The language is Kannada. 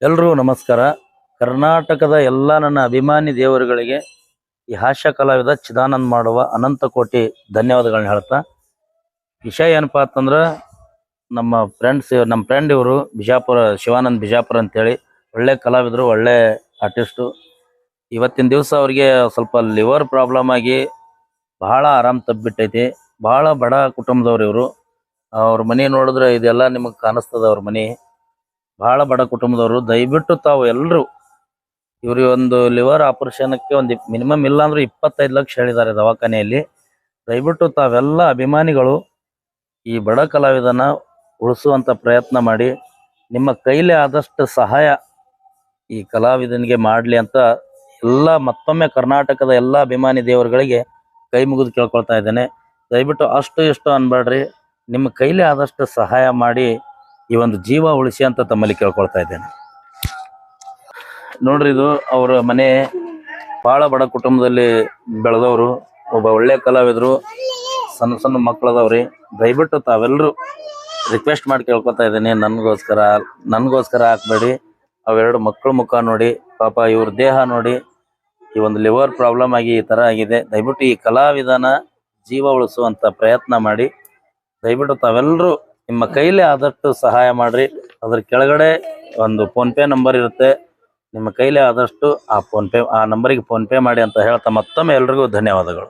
ಎಲ್ರಿಗೂ ನಮಸ್ಕಾರ. ಕರ್ನಾಟಕದ ಎಲ್ಲ ನನ್ನ ಅಭಿಮಾನಿ ದೇವರುಗಳಿಗೆ ಈ ಹಾಸ್ಯ ಕಲಾವಿದ ಚಿದಾನಂದ್ ಮಾಡುವ ಅನಂತ ಕೋಟಿ ಧನ್ಯವಾದಗಳನ್ನ ಹೇಳ್ತಾ, ವಿಷಯ ಏನಪ್ಪಾ ಅಂತಂದ್ರೆ ನಮ್ಮ ಫ್ರೆಂಡ್ ಇವರು ಬಿಜಾಪುರ, ಶಿವಾನಂದ್ ಬಿಜಾಪುರ ಅಂತೇಳಿ ಒಳ್ಳೆ ಕಲಾವಿದರು, ಒಳ್ಳೆ ಆರ್ಟಿಸ್ಟು. ಇವತ್ತಿನ ದಿವಸ ಅವ್ರಿಗೆ ಸ್ವಲ್ಪ ಲಿವರ್ ಪ್ರಾಬ್ಲಮ್ ಆಗಿ ಬಹಳ ಆರಾಮ್ ತಪ್ಪಿಬಿಟ್ಟೈತಿ. ಬಹಳ ಬಡ ಕುಟುಂಬದವ್ರು ಇವರು. ಅವ್ರ ಮನೆ ನೋಡಿದ್ರೆ ಇದೆಲ್ಲ ನಿಮಗೆ ಕಾಣಿಸ್ತದ. ಅವ್ರ ಮನೆ ಬಹಳ ಬಡ ಕುಟುಂಬದವರು. ದಯವಿಟ್ಟು ತಾವು ಎಲ್ಲರೂ ಇವ್ರಿಗೆ ಒಂದು ಲಿವರ್ ಆಪರೇಷನ್ಗೆ ಒಂದು ಮಿನಿಮಮ್ ಇಲ್ಲ ಅಂದ್ರೆ 25 ಲಕ್ಷ ಹೇಳಿದ್ದಾರೆ ದವಾಖಾನೆಯಲ್ಲಿ. ದಯವಿಟ್ಟು ತಾವೆಲ್ಲ ಅಭಿಮಾನಿಗಳು ಈ ಬಡ ಕಲಾವಿದನ ಉಳಿಸುವಂತ ಪ್ರಯತ್ನ ಮಾಡಿ, ನಿಮ್ಮ ಕೈಲಿ ಆದಷ್ಟು ಸಹಾಯ ಈ ಕಲಾವಿದನಿಗೆ ಮಾಡಲಿ ಅಂತ ಮತ್ತೊಮ್ಮೆ ಕರ್ನಾಟಕದ ಎಲ್ಲ ಅಭಿಮಾನಿ ದೇವರುಗಳಿಗೆ ಕೈ ಮುಗಿದು ಕೇಳ್ಕೊಳ್ತಾ ಇದ್ದೇನೆ. ದಯವಿಟ್ಟು ಅಷ್ಟು ಇಷ್ಟು ಅನ್ಬೇಡ್ರಿ, ನಿಮ್ಮ ಕೈಲಿ ಆದಷ್ಟು ಸಹಾಯ ಮಾಡಿ ಈ ಒಂದು ಜೀವ ಉಳಿಸಿ ಅಂತ ತಮ್ಮಲ್ಲಿ ಕೇಳ್ಕೊಳ್ತಾ ಇದ್ದೇನೆ. ನೋಡ್ರಿ, ಇದು ಅವರ ಮನೆ. ಬಹಳ ಬಡ ಕುಟುಂಬದಲ್ಲಿ ಬೆಳೆದವರು, ಒಬ್ಬ ಒಳ್ಳೆ ಕಲಾವಿದರು, ಸಣ್ಣ ಸಣ್ಣ ಮಕ್ಕಳದವ್ರಿ. ದಯವಿಟ್ಟು ತಾವೆಲ್ಲರೂ ರಿಕ್ವೆಸ್ಟ್ ಮಾಡಿ ಕೇಳ್ಕೊತಾ ಇದ್ದೇನೆ, ನನ್ಗೋಸ್ಕರ ಹಾಕ್ಬೇಡಿ. ಅವೆರಡು ಮಕ್ಕಳ ಮುಖ ನೋಡಿ, ಪಾಪ ಇವ್ರ ದೇಹ ನೋಡಿ, ಈ ಒಂದು ಲಿವರ್ ಪ್ರಾಬ್ಲಮ್ ಆಗಿ ಈ ತರ ಆಗಿದೆ. ದಯವಿಟ್ಟು ಈ ಕಲಾವಿದನ ಜೀವ ಉಳಿಸುವಂತ ಪ್ರಯತ್ನ ಮಾಡಿ. ದಯವಿಟ್ಟು ತಾವೆಲ್ಲರೂ ನಿಮ್ಮ ಕೈಲಿ ಆದಷ್ಟು ಸಹಾಯ ಮಾಡ್ರಿ. ಅದ್ರ ಕೆಳಗಡೆ ಒಂದು ಫೋನ್ ಪೇ ನಂಬರ್ ಇರುತ್ತೆ. ನಿಮ್ಮ ಕೈಲಿ ಆದಷ್ಟು ಆ ನಂಬರಿಗೆ ಫೋನ್ ಪೇ ಮಾಡಿ ಅಂತ ಹೇಳ್ತಾ ಮತ್ತೊಮ್ಮೆ ಎಲ್ರಿಗೂ ಧನ್ಯವಾದಗಳು.